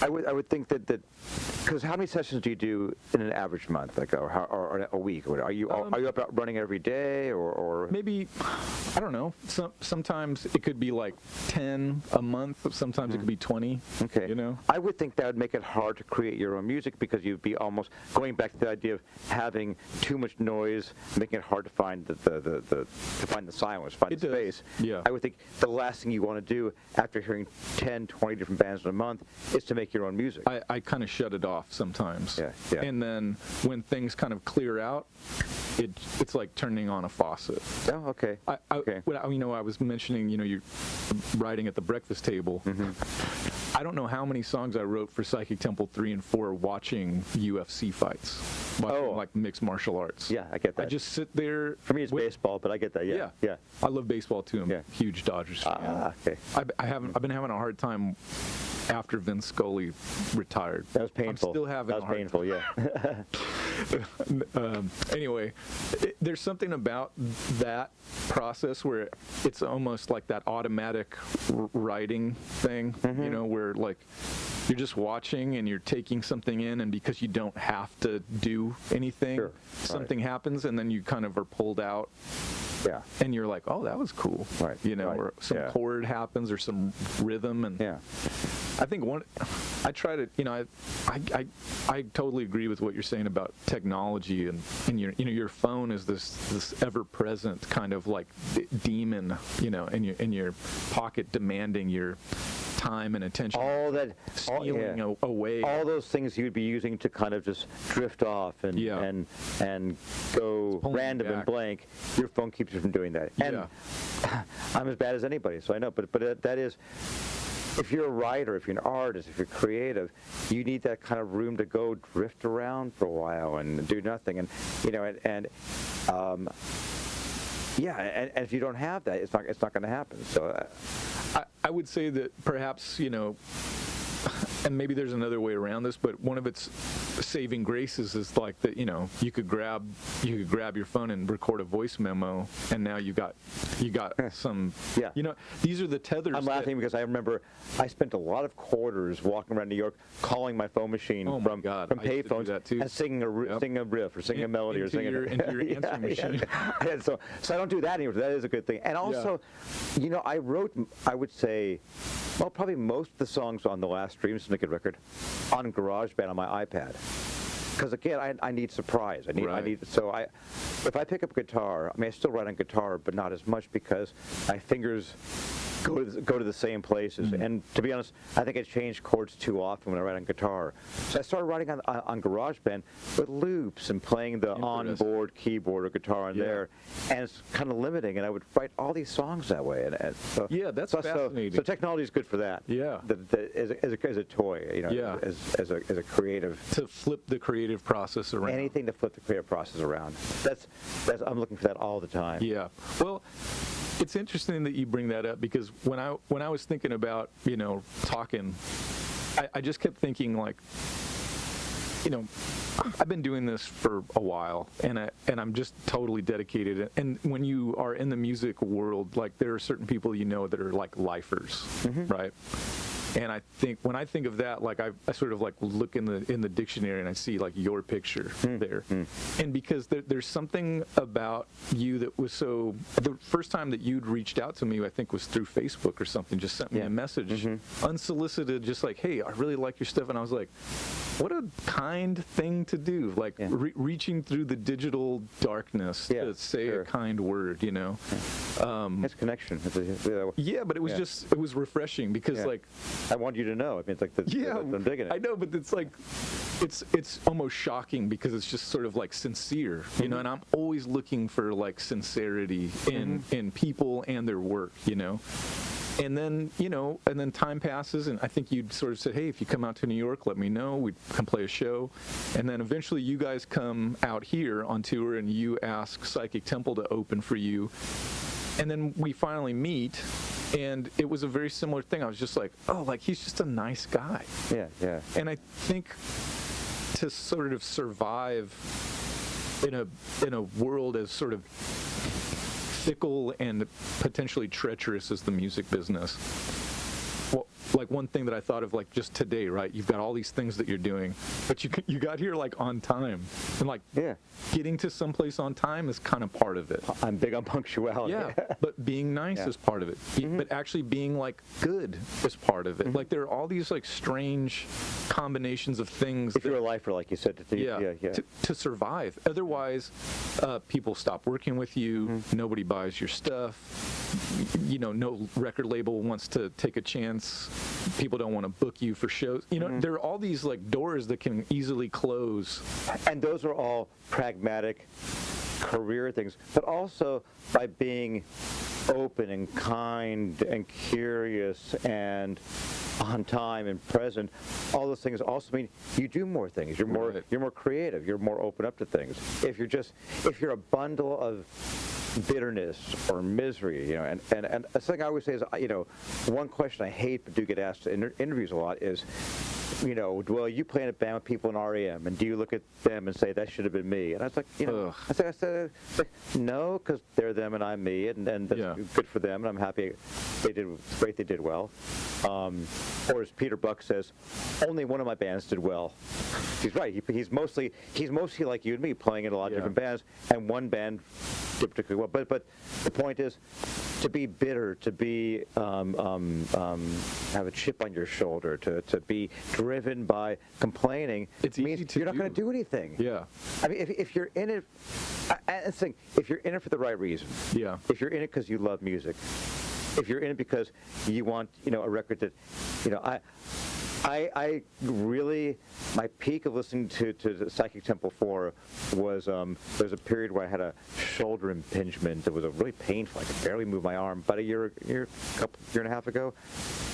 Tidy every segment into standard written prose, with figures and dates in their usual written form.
I would think that because how many sessions do you do in an average month, like or a week? Are you up running every day or maybe, I don't know. Sometimes it could be like 10 a month. Sometimes it could be 20. Okay. You know, I would think that would make it hard to create your own music because you'd be almost going back to the idea of having too much noise, making it hard to find the silence, find the space. Yeah. I would think the last thing you want to do after hearing 10, 20 different bands in a month is to make your own music. I kind of shut it off sometimes. Yeah. And then when things kind of clear out, it's like turning on a faucet. Oh, okay. Okay. I was mentioning, you're writing at the breakfast table. Mm-hmm. I don't know how many songs I wrote for Psychic Temple 3 and 4 watching UFC fights, watching like mixed martial arts. Yeah, I get that. I just sit there. For me, it's baseball, but I get that. Yeah. I love baseball too. I'm a huge Dodgers fan. Okay. I've been having a hard time after Vince Scully retired. That was painful. I'm still having that was painful, yeah. Anyway, there's something about that process where it's almost like that automatic writing thing, where like you're just watching and you're taking something in, and because you don't have to do anything, something happens, and then you kind of are pulled out. Yeah. And you're like, oh, that was cool. Right. Or some chord happens or some rhythm. And I think I try to, I totally agree with what you're saying about technology and your phone is this ever-present kind of like demon, in your pocket demanding your time and attention. All that stealing away. All those things you'd be using to kind of just drift off and go random and blank. Your phone keeps you from doing that. And I'm as bad as anybody, so I know. But that is, if you're a writer, if you're an artist, if you're creative, you need that kind of room to go drift around for a while and do nothing. And and if you don't have that, it's not going to happen. So I would say that perhaps, and maybe there's another way around this, but one of its saving graces is like that, you could grab your phone and record a voice memo, and now you got some, these are the tethers. I'm laughing because I remember I spent a lot of quarters walking around New York calling my phone machine from payphones and singing a riff or singing a melody or singing into your answering machine. So I don't do that anymore. That is a good thing. And also, I wrote, I would say, probably most of the songs on the last Syndicate record on GarageBand on my iPad. Because again, I need surprise. If I pick up a guitar, I still write on guitar, but not as much because my fingers go to the same places. Mm-hmm. And to be honest, I think I change chords too often when I write on guitar. So I started writing on GarageBand with loops and playing the onboard keyboard or guitar on there, and it's kind of limiting. And I would write all these songs that way. And so that's fascinating. So technology is good for that. Yeah, as a toy, as a creative, to flip the creative process around. Anything to flip the creative process around. That's I'm looking for that all the time. Yeah. Well, it's interesting that you bring that up because when I was thinking about talking, I just kept thinking like, I've been doing this for a while, and I'm just totally dedicated. And when you are in the music world, like there are certain people that are like lifers, right? And I think when I think of that, like I sort of like look in the dictionary and I see like your picture there, and because there's something about you that was so. The first time that you'd reached out to me, I think was through Facebook or something. Just sent me a message, unsolicited, just like, "Hey, I really like your stuff," and I was like, "What a kind thing to do!" Like reaching through the digital darkness to say a kind word, It's connection. But it was it was refreshing because like. I want you to know. I mean, it's like I'm digging it. I know, but it's like, it's almost shocking because it's just sort of like sincere, and I'm always looking for like sincerity in people and their work, And then time passes, and I think you'd sort of said, hey, if you come out to New York, let me know. We'd come play a show. And then eventually you guys come out here on tour, and you ask Psychic Temple to open for you. And then we finally meet, and it was a very similar thing. I was just like, oh, like he's just a nice guy. Yeah. And I think to sort of survive in a world as sort of fickle and potentially treacherous as the music business, well, like one thing that I thought of like just today, right? You've got all these things that you're doing, but you got here like on time, and like getting to someplace on time is kind of part of it. I'm big on punctuality. Yeah, but being nice is part of it. But actually being like good is part of it. Like there are all these like strange combinations of things. If you're a lifer, like you said, to survive. Otherwise, people stop working with you. Nobody buys your stuff. You know, no record label wants to take a chance. People don't want to book you for shows. You know, there are all these like doors that can easily close. And those are all pragmatic career things, but also by being open and kind and curious and on time and present, all those things also mean you do more things. You're more creative. You're more open up to things. If you're a bundle of bitterness or misery, you know, and the thing I always say is, you know, one question I hate but do get asked in interviews a lot is, you know, well, you play in a band with people in REM, and do you look at them and say that should have been me? And I was like, you know, I said, no, because they're them and I'm me, and that's good for them, and I'm happy great they did well. Or as Peter Buck says, only one of my bands did well. He's right. He's mostly like you and me, playing in a lot of different bands, and one band did particularly well. But the point is, to be bitter, to be have a chip on your shoulder, to be driven by complaining, means you're not going to do anything. Yeah. I mean, if you're in it, if you're in it for the right reason, if you're in it because you love music, if you're in it because you want, you know, a record that, you know, I really, my peak of listening to the Psychic Temple 4 was, there's a period where I had a shoulder impingement that was really painful. I could barely move my arm about a year and a half ago.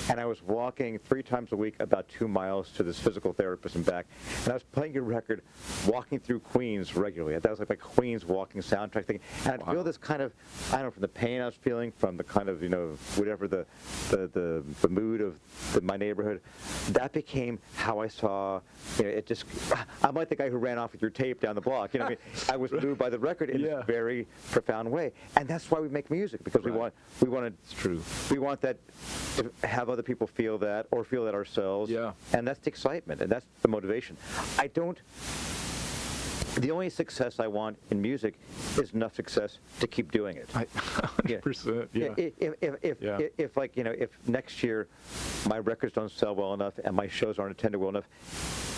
And I was walking 3 times a week about 2 miles to this physical therapist and back. And I was playing a record, walking through Queens regularly. That was like my Queens walking soundtrack thing. And I'd feel this kind of, I don't know, from the pain I was feeling, from the kind of, you know, whatever the mood of my neighborhood. That became how I saw, you know, it just, I'm like the guy who ran off with your tape down the block. You know what I mean? I was moved by the record in a very profound way. And that's why we make music, because we want It's true. We want that, to have other people feel that, or feel that ourselves. Yeah. And that's the excitement, and that's the motivation. The only success I want in music is enough success to keep doing it. 100%. Yeah. If like, you know, if next year my records don't sell well enough and my shows aren't attended well enough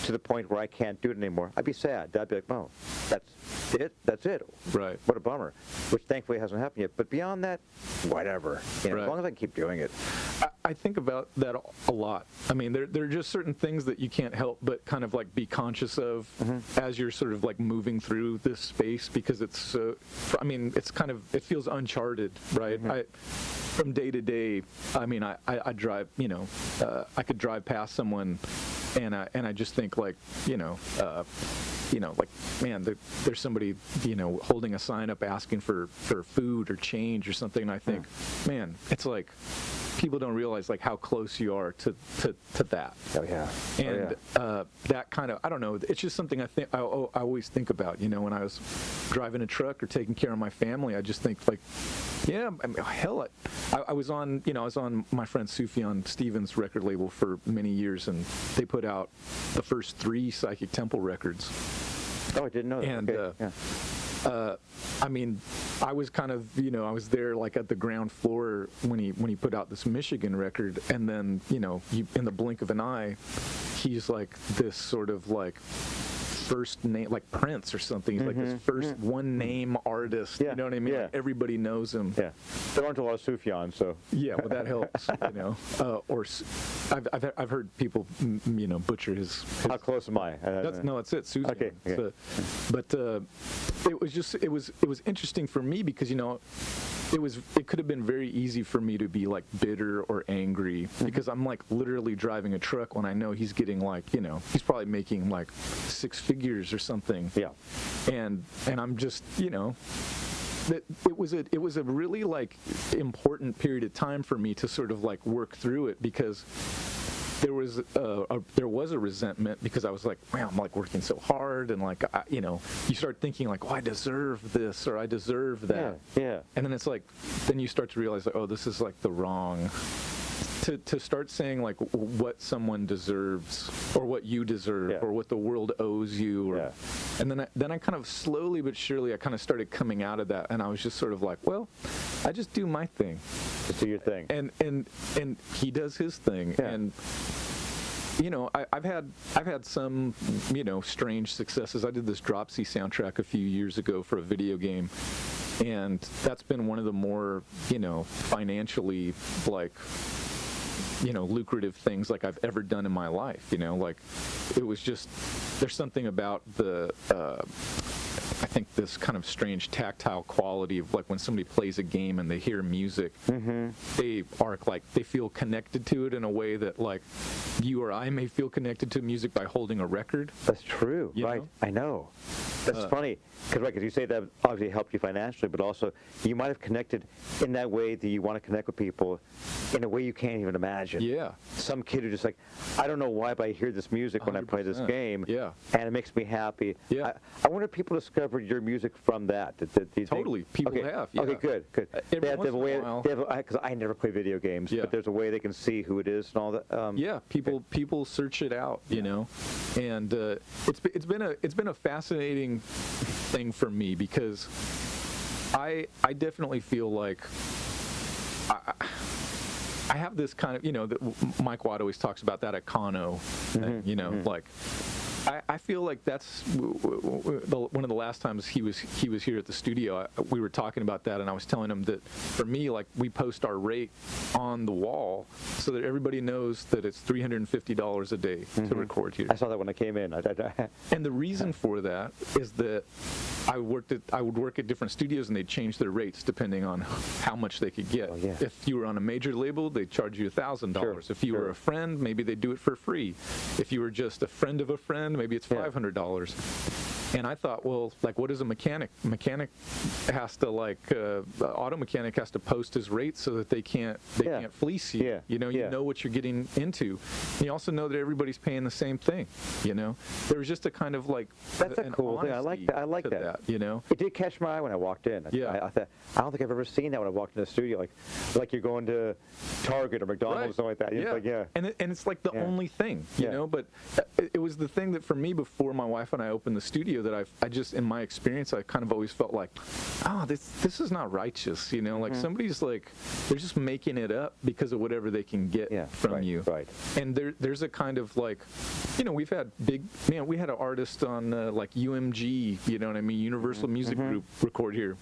to the point where I can't do it anymore, I'd be sad. I'd be like, oh, that's it. Right. What a bummer. Which thankfully hasn't happened yet. But beyond that, whatever. You know, as long as I can keep doing it. I think about that a lot. I mean, there are just certain things that you can't help but kind of like be conscious of as you're sort of like moving through this space, because it's I mean, it's kind of, it feels uncharted, right? From day to day, I mean, I drive, you know, I could drive past someone and I just think like, like, man, there's somebody, you know, holding a sign up asking for food or change or something, and I think, man, it's like, people don't realize like how close you are to that. Oh yeah. And that kind of, I don't know, it's just something I always think about, you know, when I was driving a truck or taking care of my family. I just think like, yeah, I mean, hell, I was on my friend Sufjan Stevens' record label for many years, and they put out the first 3 Psychic Temple records. Oh, I didn't know that. And I mean, I was kind of, you know, I was there like at the ground floor when he put out this Michigan record, and then, you know, in the blink of an eye, he's like this sort of like first name, like Prince or something. He's like this first one name artist. You know what I mean? Like everybody knows him. Yeah. There aren't a lot of Sufjan, so. Yeah, well, that helps. You know, or I've heard people, you know, butcher his. How close am I? That's it. Sufjan. Okay. But it was interesting for me because, you know, it could have been very easy for me to be like bitter or angry because I'm like literally driving a truck when I know he's getting like, you know, he's probably making like 6 figures or something. Yeah. And I'm just, you know, it was a really like important period of time for me to sort of like work through it, because there was a resentment, because I was like, man, I'm like working so hard, and like, you know, you start thinking like, oh, I deserve this or I deserve that. Yeah. And then it's like, then you start to realize like, oh, this is like the wrong to start saying like what someone deserves or what you deserve or what the world owes you, or, and then I kind of slowly but surely I kind of started coming out of that, and I was just sort of like, well, I just do my thing. Just do your thing. And he does his thing, and you know, I've had some, you know, strange successes. I did this Dropsy soundtrack a few years ago for a video game, and that's been one of the more, you know, financially, like, you know, lucrative things like I've ever done in my life. You know, like, it was just, there's something about the I think this kind of strange tactile quality of like when somebody plays a game and they hear music, they are like, they feel connected to it in a way that like you or I may feel connected to music by holding a record. That's true, right? Know? I know. That's funny, because right, 'cause you say that obviously helped you financially, but also you might have connected in that way that you want to connect with people in a way you can't even imagine. Yeah. Some kid who just like, I don't know why, but I hear this music when I play this game, and it makes me happy. Yeah. I wonder if people discovered your music from that. Do you Totally. think? People have. Yeah. Okay, good. They have a way, while, because I never play video games, but there's a way they can see who it is and all that. People search it out, you know, and it's been a fascinating thing for me, because I definitely feel like I have this kind of, you know, that Mike Watt always talks about that econo thing, you know, like I feel like that's one of the last times he was here at the studio. We were talking about that, and I was telling him that for me, like, we post our rate on the wall so that everybody knows that it's $350 a day to record here. I saw that when I came in. And the reason for that is that I would work at different studios, and they'd change their rates depending on how much they could get. If you were on a major label, they'd charge you $1,000. If you were a friend, maybe they'd do it for free. If you were just a friend of a friend, maybe it's $500. And I thought, well, like, what is a mechanic? Mechanic has to, like, auto mechanic has to post his rates so that they can't fleece you. You know, you know what you're getting into. And you also know that everybody's paying the same thing. You know, there was just a kind of like that's a cool thing. I like that. You know, it did catch my eye when I walked in. I thought, I don't think I've ever seen that when I walked in the studio. Like you're going to Target or McDonald's or something like that. And it's like the only thing. You know, but it was the thing that for me, before my wife and I opened the studio, that I just, in my experience, I kind of always felt like, oh, this is not righteous, you know, like somebody's like, they're just making it up because of whatever they can get from you. And there's a kind of like, you know, we've had we had an artist on like UMG, you know what I mean, Universal Music Group record here.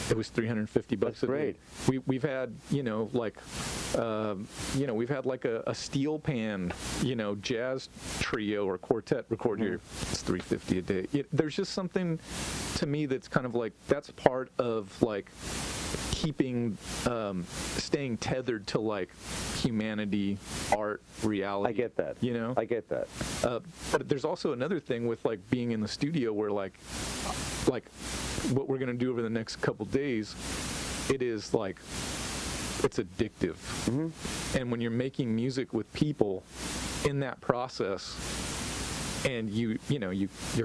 It was $350 a day. We've had, you know, like, we've had like a steel pan, you know, jazz trio or quartet record here. It's $350 a day. There's just something to me that's kind of like, that's part of like keeping, staying tethered to like humanity, art, reality. I get that. You know? I get that. But there's also another thing with like being in the studio where like what we're going to do over the next couple days, it is like, it's addictive. And when you're making music with people in that process, and you're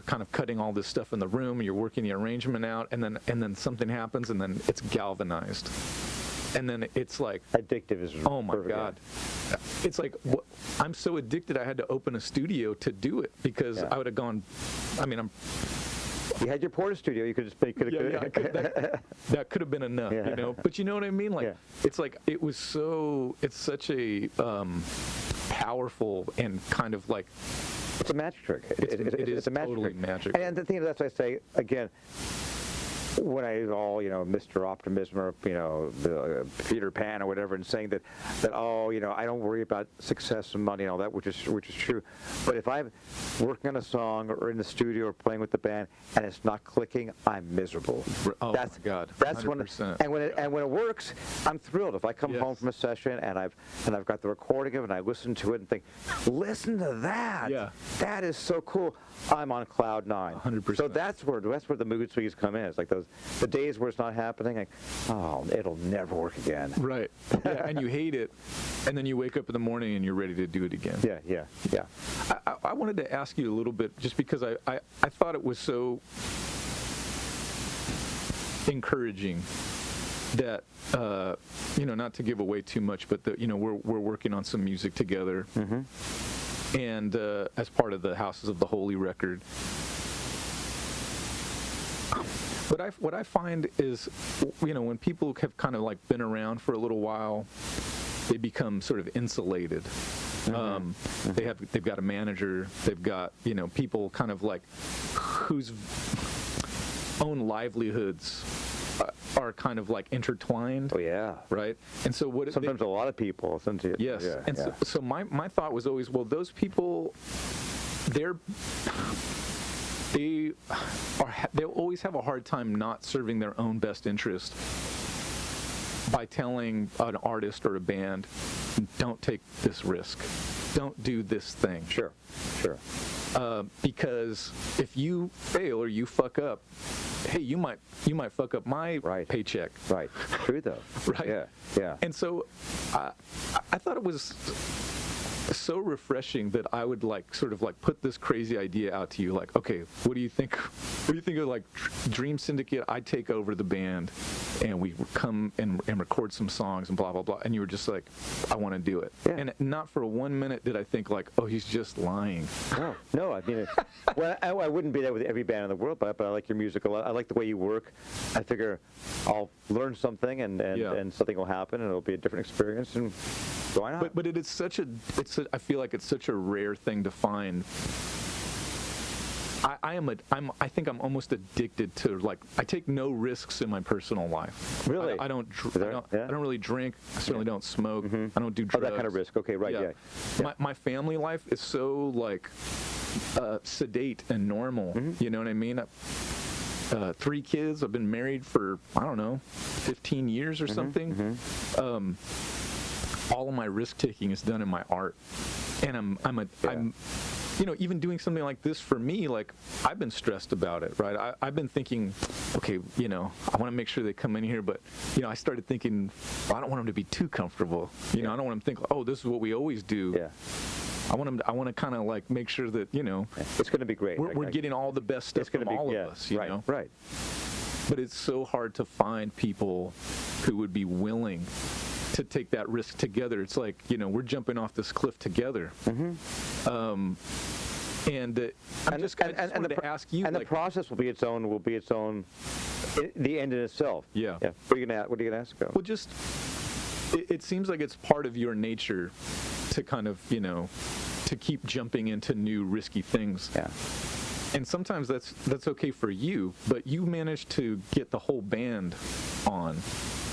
kind of cutting all this stuff in the room, and you're working the arrangement out, and then something happens, and then it's galvanized. And then it's like addictive is oh my god. It's like I'm so addicted I had to open a studio to do it, because I would have gone, I mean, you had your Porter studio. You could just make it. That could have been enough, you know. But you know what I mean? Like, it's like it's such a powerful and kind of like. It's a magic trick. It is a magic totally trick. magic. And the thing that's why I say again. When I all, you know, Mr. Optimism or, you know, Peter Pan or whatever, and saying that oh, you know, I don't worry about success and money and all that, which is true. But if I'm working on a song or in the studio or playing with the band and it's not clicking, I'm miserable. Oh my God, that's 100%. when it works, I'm thrilled. If I come home from a session and I've got the recording of it and I listen to it and think, listen to that. That is so cool. I'm on cloud 9. 100%. So that's where the mood swings come in. It's like the days where it's not happening, like, oh, it'll never work again. Right. Yeah, and you hate it, and then you wake up in the morning and you're ready to do it again. Yeah. I wanted to ask you a little bit, just because I thought it was so encouraging that not to give away too much, but that we're working on some music together, and as part of the Houses of the Holy record. What I find is, when people have kind of like been around for a little while, they become sort of insulated. They've got a manager, they've got people kind of like whose own livelihoods are kind of like intertwined. Oh yeah, right. And so sometimes a lot of people. Yes, yeah, and yeah. So my thought was always, well, those people, they'll always have a hard time not serving their own best interest by telling an artist or a band, don't take this risk, don't do this thing. Sure. Because if you fail or you fuck up, hey, you might fuck up my paycheck. Right. True though. Right. Yeah. And so I thought it was so refreshing that I would sort of put this crazy idea out to you, like, okay, what do you think? What do you think of like Dream Syndicate? I take over the band, and we come and record some songs and blah blah blah. And you were just like, I want to do it. Yeah. And not for 1 minute did I think like, oh, he's just lying. No. I mean, I wouldn't be that with every band in the world, but I like your music a lot. I like the way you work. I figure I'll learn something, and something will happen, and it'll be a different experience, and why not? But I feel like it's such a rare thing to find. I think I'm almost addicted to, like, I take no risks in my personal life. Really? I don't really drink. I certainly don't smoke. I don't do drugs. Oh, that kind of risk. Okay, right. Yeah. My family life is so like sedate and normal. You know what I mean? 3 kids. I've been married for, I don't know, 15 years or something. All of my risk taking is done in my art, and I'm even doing something like this for me, like, I've been stressed about it, right? I've been thinking, okay, I want to make sure they come in here, but I started thinking, well, I don't want them to be too comfortable. I don't want them to think, oh, this is what we always do. Yeah. I want to kind of like make sure that it's going to be great. We're getting all the best stuff from all of us. You know? Right. But it's so hard to find people who would be willing to take that risk together. It's like, we're jumping off this cliff together. And I just wanted to ask you. And the process will be its own. The end in itself. Yeah. What are you gonna ask about? Well, just it seems like it's part of your nature to kind of to keep jumping into new risky things. Yeah. And sometimes that's okay for you, but you managed to get the whole band on.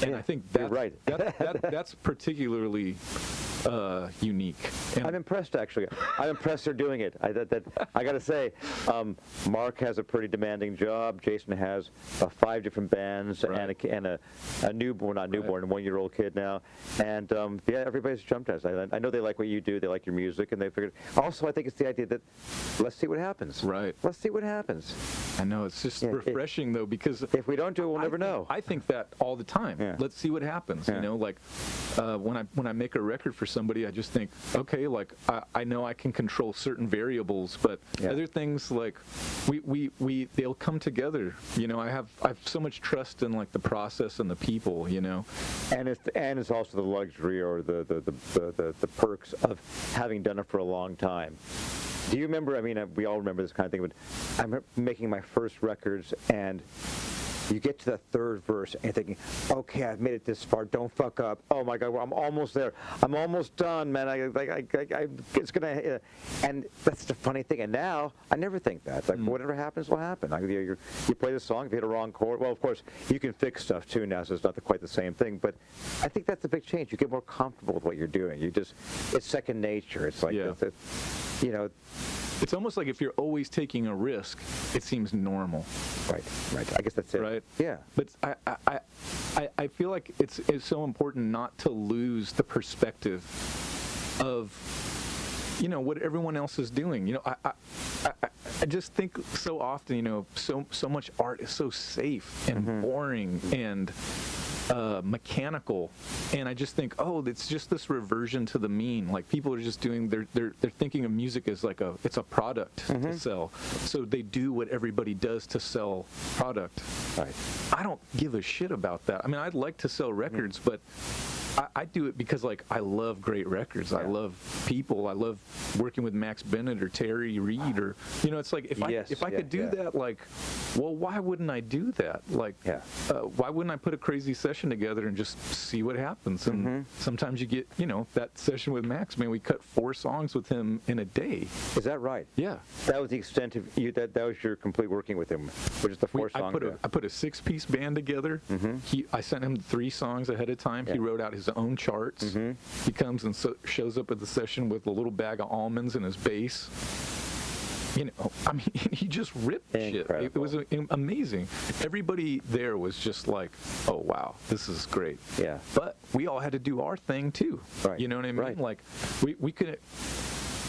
And I think you're right. that's particularly unique. And I'm impressed, actually. I'm impressed they're doing it. I got to say, Mark has a pretty demanding job. Jason has 5 different bands and a newborn, not newborn, a 1-year-old kid now. And everybody's jumped at us. I know they like what you do. They like your music, and they figured. Also, I think it's the idea that let's see what happens. Right. Let's see what happens. I know, it's just refreshing though, because if we don't do it, we'll never know. I think that all the time. Yeah. Let's see what happens. Yeah. Like when I make a record for somebody, I just think, okay, like I know I can control certain variables, but other things, like they'll come together. I have so much trust in like the process and the people. And it's also the luxury or the perks of having done it for a long time. Do you remember? I mean, we all remember this kind of thing, but I remember making my first records, and you get to the 3rd verse and you're thinking, okay, I've made it this far. Don't fuck up. Oh my God, I'm almost there. I'm almost done, man. It's gonna. And that's the funny thing. And now I never think that. It's like whatever happens will happen. You play the song, if you hit a wrong chord. Well, of course, you can fix stuff too now, so it's not quite the same thing. But I think that's a big change. You get more comfortable with what you're doing. It's second nature. It's like It's almost like if you're always taking a risk, it seems normal. Right. I guess that's it. Right. Yeah. But I feel like it's so important not to lose the perspective of what everyone else is doing. I just think so often, so much art is so safe and boring, and mechanical, and I just think, oh, it's just this reversion to the mean. Like people are just doing, they're thinking of music as like it's a product to sell, so they do what everybody does to sell product. Right. I don't give a shit about that. I mean, I'd like to sell records, but I do it because, like, I love great records. I love people. I love working with Max Bennett or Terry Reid, or, you know, it's like, if I could do that, like, well, why wouldn't I do that? Like, why wouldn't I put a crazy session together and just see what happens? And sometimes you get, you know, that session with Max, man, we cut 4 songs with him in a day. Is that right? Yeah. That was the extent of you. That was your complete working with him, which is the 4 songs. I put a 6-piece band together. I sent him 3 songs ahead of time. He wrote out his own charts. He comes and shows up at the session with a little bag of almonds and his bass. You know, I mean, he just ripped shit. It was amazing. Everybody there was just like, oh, wow, this is great. Yeah. But we all had to do our thing, too. Right. You know what I mean? Right. Like, we could...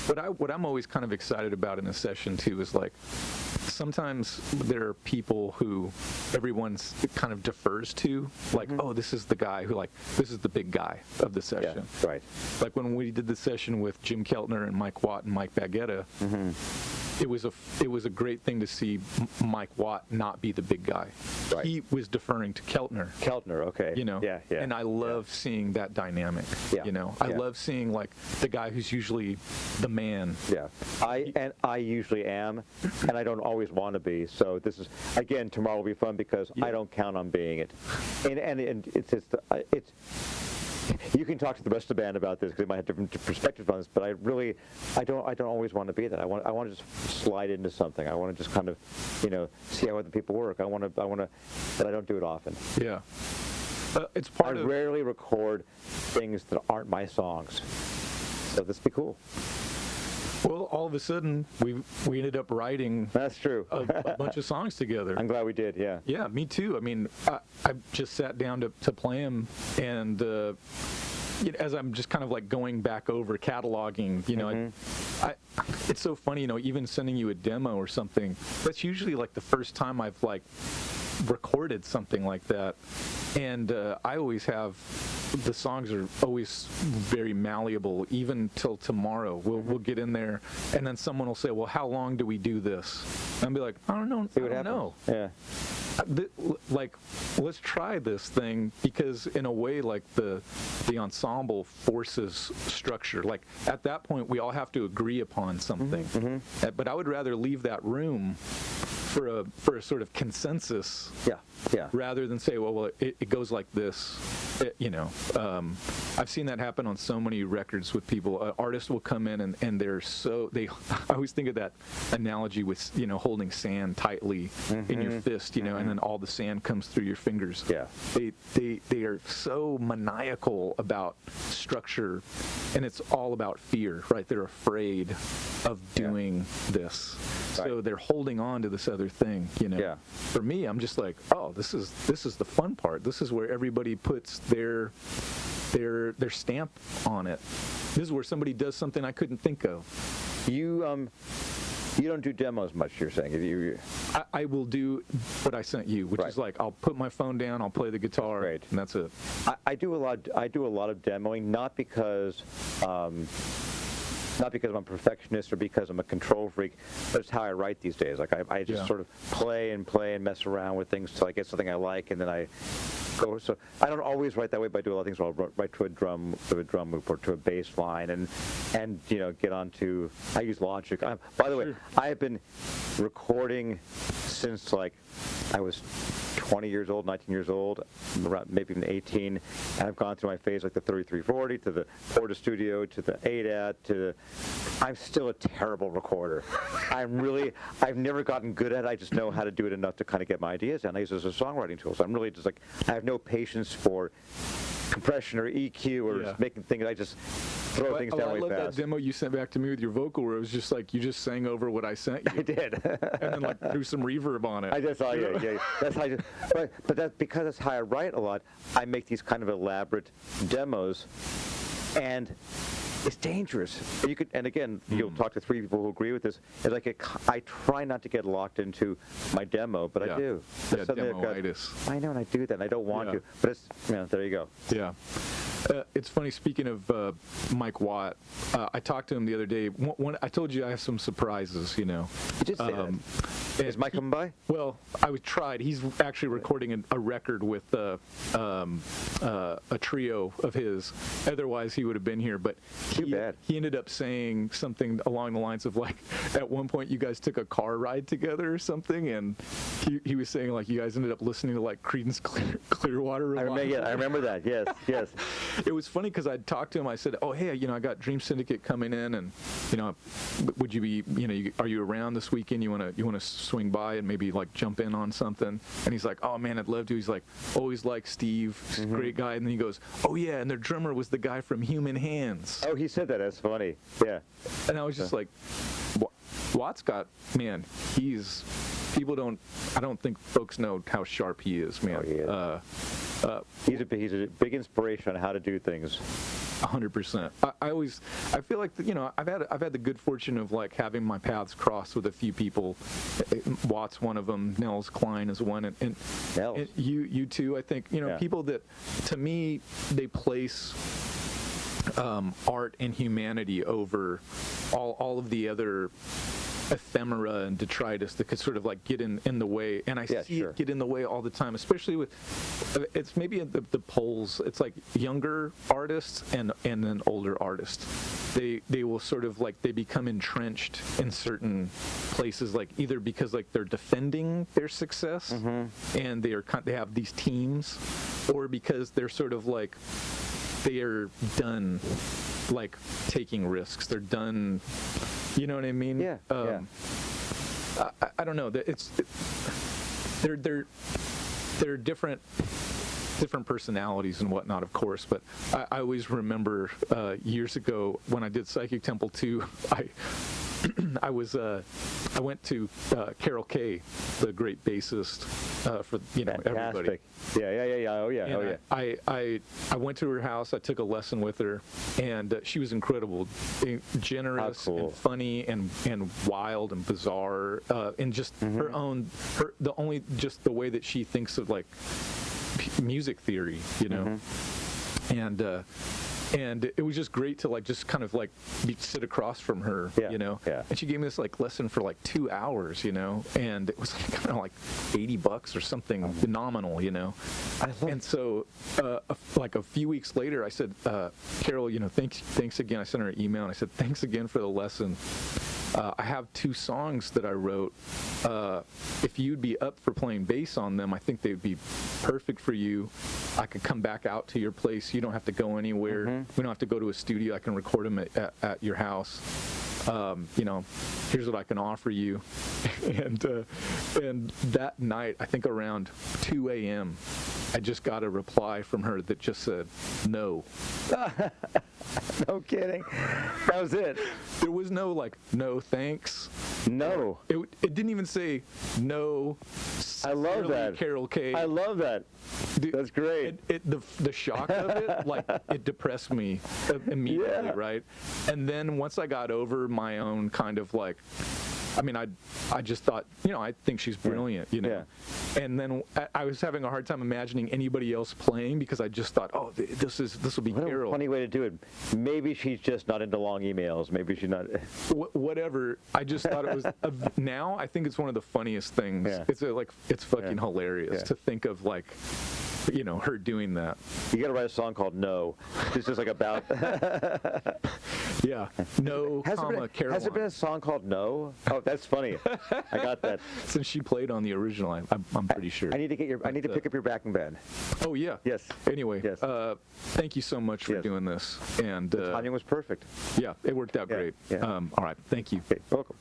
What I'm always kind of excited about in a session, too, is like, sometimes there are people who everyone kind of defers to, like, oh, this is the guy who, like, this is the big guy of the session. Yeah, right. Like when we did the session with Jim Keltner and Mike Watt and Mike Baggetta, it was a great thing to see Mike Watt not be the big guy. Right. He was deferring to Keltner. Okay. You know? Yeah. And I love seeing that dynamic. Yeah. You know? I love seeing, like, the guy who's usually the man. Yeah. I usually am, and I don't always want to be. So this is, again, tomorrow will be fun because I don't count on being it. And it's you can talk to the rest of the band about this because they might have different perspectives on this, but I don't always want to be that. I want to just slide into something. I want to just kind of, you know, see how other people work. I want to, but I don't do it often. Yeah. It's part of... I rarely record things that aren't my songs. So this would be cool. Well, all of a sudden, we ended up writing. That's true. a bunch of songs together. I'm glad we did. Yeah. Yeah, me too. I mean, I just sat down to play them, and you know, as I'm just kind of like going back over cataloging, you know, it's so funny, you know, even sending you a demo or something. That's usually like the first time I've like recorded something like that, and I always have. The songs are always very malleable, even till tomorrow. We'll get in there, and then someone will say, "Well, how long do we do this?" And I'll be like, "I don't know. I don't know." Yeah. Like, let's try this thing, because in a way, like the ensemble forces structure. Like at that point, we all have to agree upon something. But I would rather leave that room for a sort of consensus. Yeah. Rather than say, well, it goes like this. You know, I've seen that happen on so many records with people. Artists will come in and they're I always think of that analogy with, you know, holding sand tightly in your fist, you know, and then all the sand comes through your fingers. Yeah. They are so maniacal about structure, and it's all about fear, right? They're afraid of doing this. Right. So they're holding on to this other thing, you know. Yeah. For me, I'm just like, oh, this is the fun part. This is where everybody puts their stamp on it. This is where somebody does something I couldn't think of. You don't do demos much, you're saying? I will do what I sent you, which is like, I'll put my phone down, I'll play the guitar, and that's it. I do a lot of demoing, not because I'm a perfectionist or because I'm a control freak, but it's how I write these days. Like I just sort of play and mess around with things till I get something I like, and then I go. So I don't always write that way, but I do a lot of things where I'll write to a drum loop or to a bass line, and you know, get onto. I use Logic. By the way, I have been recording since like I was 20 years old, 19 years old, maybe even 18, and I've gone through my phase like the 3340 to the Porta Studio to the ADAT I'm still a terrible recorder. I've never gotten good at it. I just know how to do it enough to kind of get my ideas down. I use it as a songwriting tool. So I'm really just like, I have no patience for compression or EQ or making things. I just throw things down way fast. I love that demo you sent back to me with your vocal, where it was just like you just sang over what I sent you. I did, and then like threw some reverb on it. I just thought, yeah. That's how I just, but that's because that's how I write a lot. I make these kind of elaborate demos, and It's dangerous. You could, and again, you'll talk to 3 people who agree with this. It's like I try not to get locked into my demo, but I do. Yeah, Suddenly I've got- demo-itis. I know, and I do that, and I don't want Yeah. to. But it's, there you go. Yeah. It's funny, speaking of Mike Watt, I talked to him the other day. I told you I have some surprises, You did say that. Is Mike coming by? Well, I tried. He's actually recording a record with a trio of his. Otherwise, he would have been here. But Too bad. He ended up saying something along the lines of like, at one point you guys took a car ride together or something, and he was saying like you guys ended up listening to like Creedence Clearwater Revival. I remember that. Yes, yes. It was funny because I talked to him. I said, "Oh, hey, I got Dream Syndicate coming in, and would you be, are you around this weekend? You want to swing by and maybe like jump in on something?" And he's like, "Oh man, I'd love to." He's like, "Always liked Steve, he's a great guy." And then he goes, "Oh yeah, and their drummer was the guy from Human Hands." Oh, he said that. That's funny. Yeah. And I was just like, Watt's got, man, I don't think folks know how sharp he is, man. Oh, he is. He's a big inspiration on how to do things. 100%. I feel like I've had the good fortune of like having my paths cross with a few people. Watt's one of them. Nels Klein is one, and you too. I think people that to me they place art and humanity over all of the other ephemera and detritus that could sort of like get in the way, and I see it get in the way all the time, especially with it's maybe the polls. It's like younger artists and then older artists. They will sort of like they become entrenched in certain places, like either because like they're defending their success and they have these teams, or because they're sort of like they are done like taking risks. They're done. You know what I mean? Yeah. I don't know. They're different personalities and whatnot, of course. But I always remember years ago when I did Psychic Temple 2, I went to Carol Kay, the great bassist for everybody. Yeah. Oh yeah. I went to her house. I took a lesson with her, and she was incredible, generous and funny and wild and bizarre, and just the way that she thinks of like music theory, and it was just great to like just kind of like sit across from her, And she gave me this like lesson for like 2 hours, and it was like kind of like $80 or something phenomenal, And so like a few weeks later, I said, Carol, thanks again. I sent her an email and I said, thanks again for the lesson. I have 2 songs that I wrote. If you'd be up for playing bass on them, I think they'd be perfect for you. I could come back out to your place. You don't have to go anywhere. We don't have to go to a studio. I can record them at your house. Here's what I can offer you. And that night, I think around 2 a.m., I just got a reply from her that just said, no. No kidding. That was it. There was no like, no thanks. No. It didn't even say no. I love that. Carol Kay. I love that. Dude, that's great. The shock of it, like it depressed me immediately, right? And then once I got over my own kind of like, I mean, I just thought, I think she's brilliant, Yeah. And then I was having a hard time imagining anybody else playing because I just thought, oh, this will be What Carol. a funny way to do it. Maybe she's just not into long emails. Maybe she's not. Whatever. I just thought it was. Now I think it's one of the funniest things. Yeah. It's fucking hilarious to think of like, her doing that. You got to write a song called No. It's just like about. Yeah. No, Caroline. Has there been a song called No? Oh, that's funny. I got that. Since she played on the original, I'm pretty sure. I need to pick up your backing band. Oh yeah. Yes. Anyway, yes. Thank you so much for doing this. And the timing was perfect. Yeah, it worked out great. Yeah. All right. Thank you. Okay, welcome.